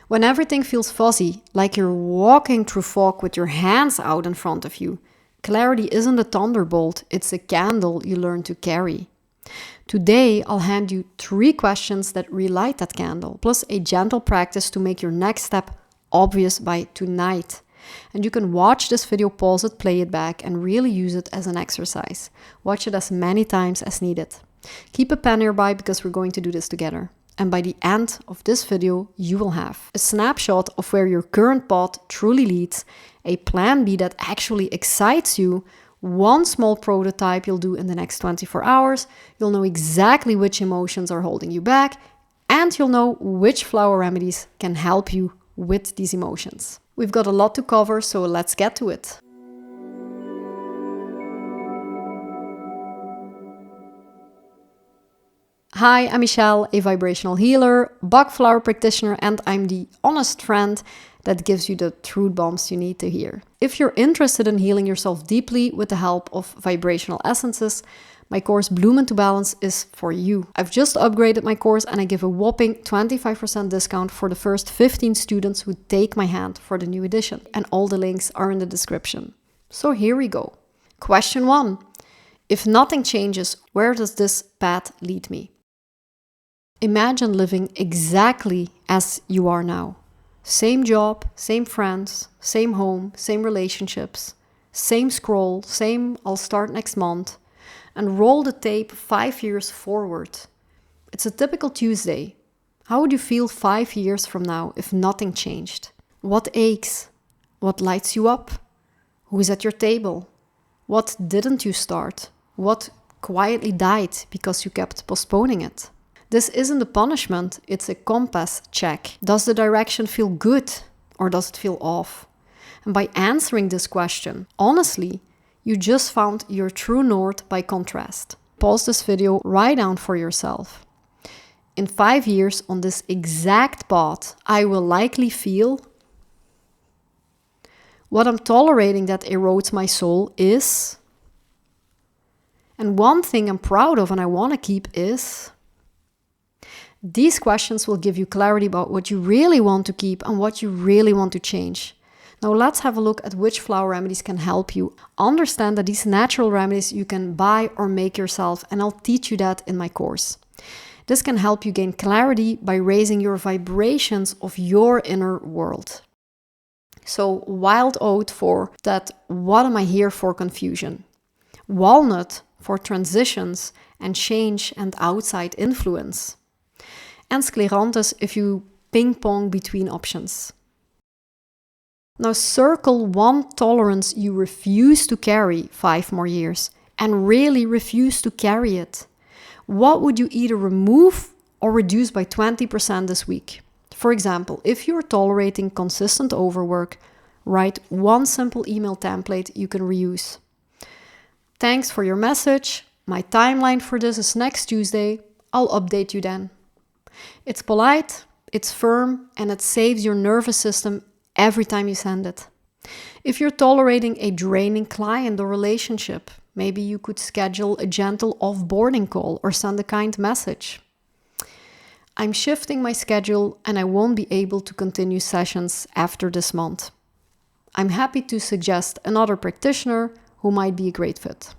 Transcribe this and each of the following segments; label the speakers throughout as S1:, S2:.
S1: When everything feels fuzzy, like you're walking through fog with your hands out in front of you, clarity isn't a thunderbolt, it's a candle you learn to carry. Today, I'll hand you 3 questions that relight that candle, plus a gentle practice to make your next step obvious by tonight. And you can watch this video, pause it, play it back, and really use it as an exercise. Watch it as many times as needed. Keep a pen nearby because we're going to do this together. And by the end of this video, you will have a snapshot of where your current path truly leads, a plan B that actually excites you, one small prototype you'll do in the next 24 hours, you'll know exactly which emotions are holding you back, and you'll know which flower remedies can help you with these emotions. We've got a lot to cover, so let's get to it. Hi, I'm Michelle, a vibrational healer, Bach Flower practitioner, and I'm the honest friend that gives you the truth bombs you need to hear. If you're interested in healing yourself deeply with the help of vibrational essences, my course Bloom into Balance is for you. I've just upgraded my course and I give a whopping 25% discount for the first 15 students who take my hand for the new edition. And all the links are in the description. So here we go. Question 1. If nothing changes, where does this path lead me? Imagine living exactly as you are now. Same job, same friends, same home, same relationships, same scroll, same I'll start next month, and roll the tape 5 years forward. It's a typical Tuesday. How would you feel 5 years from now if nothing changed? What aches? What lights you up? Who is at your table? What didn't you start? What quietly died because you kept postponing it? This isn't a punishment, it's a compass check. Does the direction feel good or does it feel off? And by answering this question, honestly, you just found your true north by contrast. Pause this video, write down for yourself. In 5 years on this exact path, I will likely feel what I'm tolerating that erodes my soul is. And one thing I'm proud of and I want to keep is. These questions will give you clarity about what you really want to keep and what you really want to change. Now let's have a look at which flower remedies can help you. Understand that these natural remedies you can buy or make yourself, and I'll teach you that in my course. This can help you gain clarity by raising your vibrations of your inner world. So wild oat for that what am I here for confusion. Walnut for transitions and change and outside influence. And scleranthus if you ping-pong between options. Now circle one tolerance you refuse to carry 5 more years and really refuse to carry it. What would you either remove or reduce by 20% this week? For example, if you're tolerating consistent overwork, write one simple email template you can reuse. Thanks for your message. My timeline for this is next Tuesday. I'll update you then. It's polite, it's firm, and it saves your nervous system every time you send it. If you're tolerating a draining client or relationship, maybe you could schedule a gentle off-boarding call or send a kind message. I'm shifting my schedule and I won't be able to continue sessions after this month. I'm happy to suggest another practitioner who might be a great fit.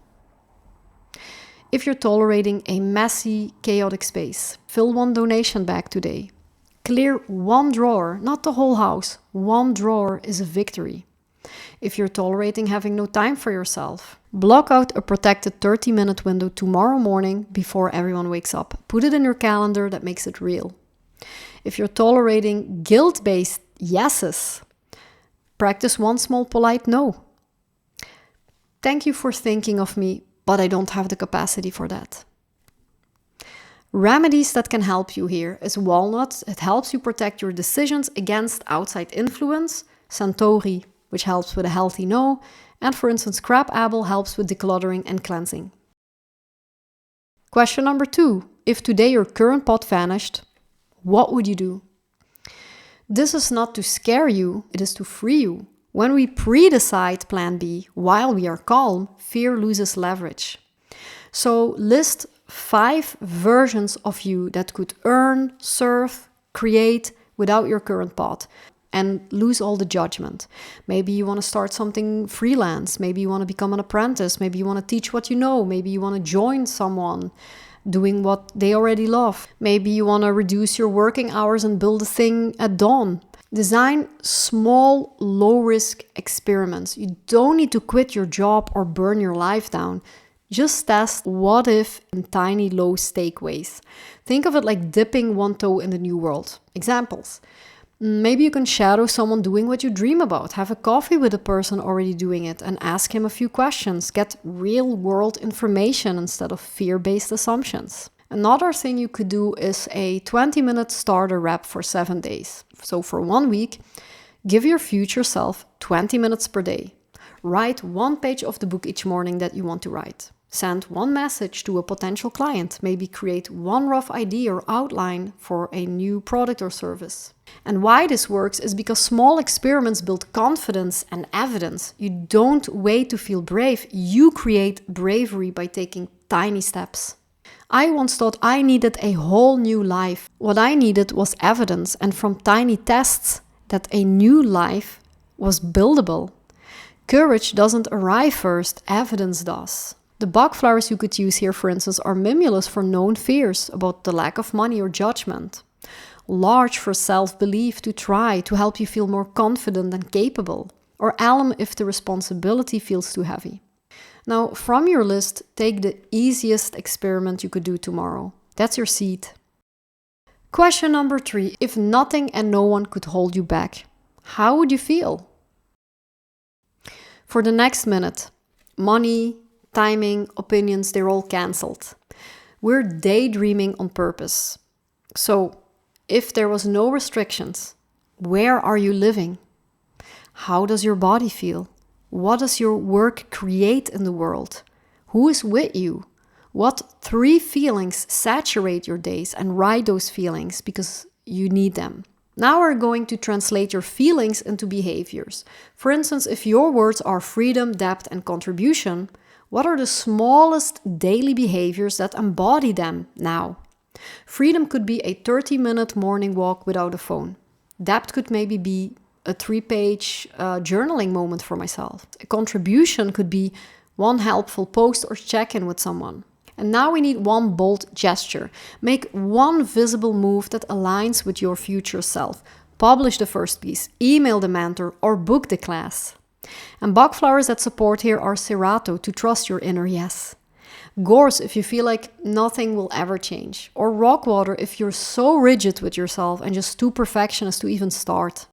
S1: If you're tolerating a messy, chaotic space, fill one donation bag today. Clear one drawer, not the whole house. One drawer is a victory. If you're tolerating having no time for yourself, block out a protected 30-minute window tomorrow morning before everyone wakes up. Put it in your calendar, that makes it real. If you're tolerating guilt-based yeses, practice one small polite no. Thank you for thinking of me, but I don't have the capacity for that. Remedies that can help you here is walnut. It helps you protect your decisions against outside influence. Centauri, which helps with a healthy no. And for instance, crabapple helps with decluttering and cleansing. Question number 2. If today your current pot vanished, what would you do? This is not to scare you, it is to free you. When we pre-decide plan B while we are calm, fear loses leverage. So list 5 versions of you that could earn, serve, create, without your current path and lose all the judgment. Maybe you want to start something freelance. Maybe you want to become an apprentice. Maybe you want to teach what you know. Maybe you want to join someone doing what they already love. Maybe you want to reduce your working hours and build a thing at dawn. Design small, low-risk experiments. You don't need to quit your job or burn your life down. Just test what if in tiny, low-stake ways. Think of it like dipping one toe in the new world. Examples. Maybe you can shadow someone doing what you dream about. Have a coffee with a person already doing it and ask him a few questions. Get real-world information instead of fear-based assumptions. Another thing you could do is a 20-minute starter rep for 7 days. So for 1 week, give your future self 20 minutes per day. Write 1 page of the book each morning that you want to write. Send 1 message to a potential client. Maybe create 1 rough idea or outline for a new product or service. And why this works is because small experiments build confidence and evidence. You don't wait to feel brave. You create bravery by taking tiny steps. I once thought I needed a whole new life. What I needed was evidence, and from tiny tests that a new life was buildable. Courage doesn't arrive first, evidence does. The Bach flowers you could use here, for instance, are mimulus for known fears about the lack of money or judgment. Larch for self-belief to try, to help you feel more confident and capable. Or alum if the responsibility feels too heavy. Now, from your list, take the easiest experiment you could do tomorrow. That's your seed. Question number 3. If nothing and no one could hold you back, how would you feel? For the next minute, money, timing, opinions, they're all cancelled. We're daydreaming on purpose. So, if there was no restrictions, where are you living? How does your body feel? What does your work create in the world? Who is with you? What 3 feelings saturate your days, and write those feelings because you need them. Now we're going to translate your feelings into behaviors. For instance, if your words are freedom, depth, and contribution, what are the smallest daily behaviors that embody them now? Freedom could be a 30-minute morning walk without a phone. Depth could maybe be a 3-page journaling moment for myself. A contribution could be 1 helpful post or check-in with someone. And now we need 1 bold gesture. Make 1 visible move that aligns with your future self. Publish the first piece, email the mentor, or book the class. And Bach flowers that support here are Serato, to trust your inner yes. Gorse if you feel like nothing will ever change. Or Rockwater if you're so rigid with yourself and just too perfectionist to even start.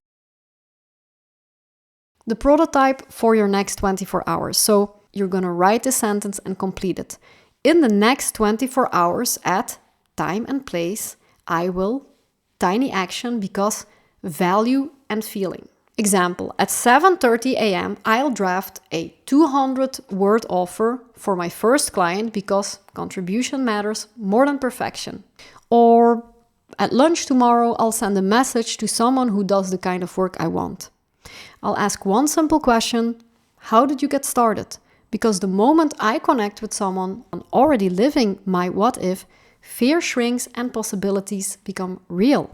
S1: The prototype for your next 24 hours. So you're going to write the sentence and complete it. In the next 24 hours at time and place, I will, tiny action because value and feeling. Example, at 7:30 a.m. I'll draft a 200-word offer for my first client because contribution matters more than perfection. Or at lunch tomorrow, I'll send a message to someone who does the kind of work I want. I'll ask 1 simple question: how did you get started? Because the moment I connect with someone already living my what if, fear shrinks and possibilities become real.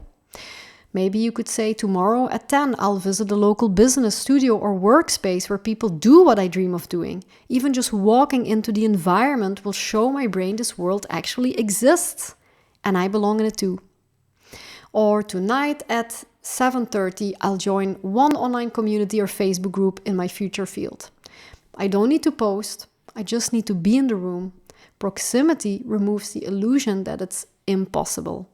S1: Maybe you could say tomorrow at 10 I'll visit a local business, studio or workspace where people do what I dream of doing. Even just walking into the environment will show my brain this world actually exists and I belong in it too. Or tonight at 7:30 I'll join 1 online community or Facebook group in my future field. I don't need to post, I just need to be in the room. Proximity removes the illusion that it's impossible.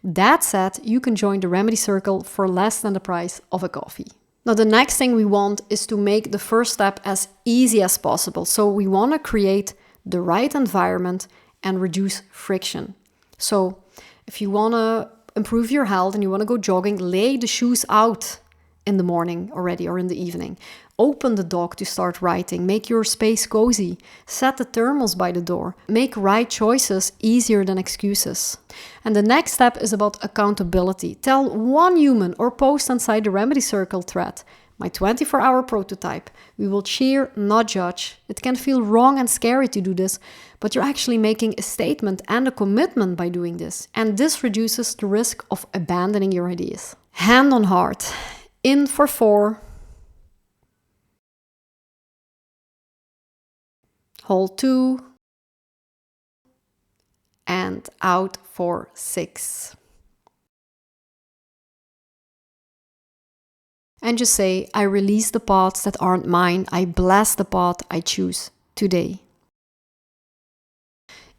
S1: That said, you can join the Remedy Circle for less than the price of a coffee. Now, the next thing we want is to make the first step as easy as possible. So we want to create the right environment and reduce friction. So if you want to improve your health and you want to go jogging, lay the shoes out in the morning already or in the evening. Open the dock to start writing. Make your space cozy. Set the thermals by the door. Make right choices easier than excuses. And the next step is about accountability. Tell 1 human or post inside the Remedy Circle thread, my 24-hour prototype. We will cheer, not judge. It can feel wrong and scary to do this, but you're actually making a statement and a commitment by doing this. And this reduces the risk of abandoning your ideas. Hand on heart. In for 4. Hold 2. And out for 6. And just say, I release the paths that aren't mine. I bless the path I choose today.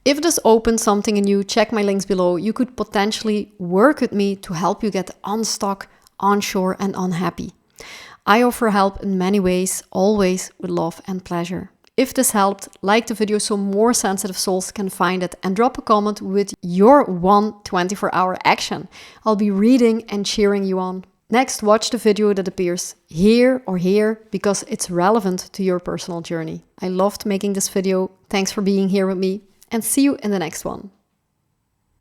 S1: If this opens something in you, check my links below. You could potentially work with me to help you get unstuck, unsure, and unhappy. I offer help in many ways, always with love and pleasure. If this helped, like the video so more sensitive souls can find it, and drop a comment with your one 24-hour action. I'll be reading and cheering you on. Next, watch the video that appears here or here because it's relevant to your personal journey. I loved making this video. Thanks for being here with me, and see you in the next one.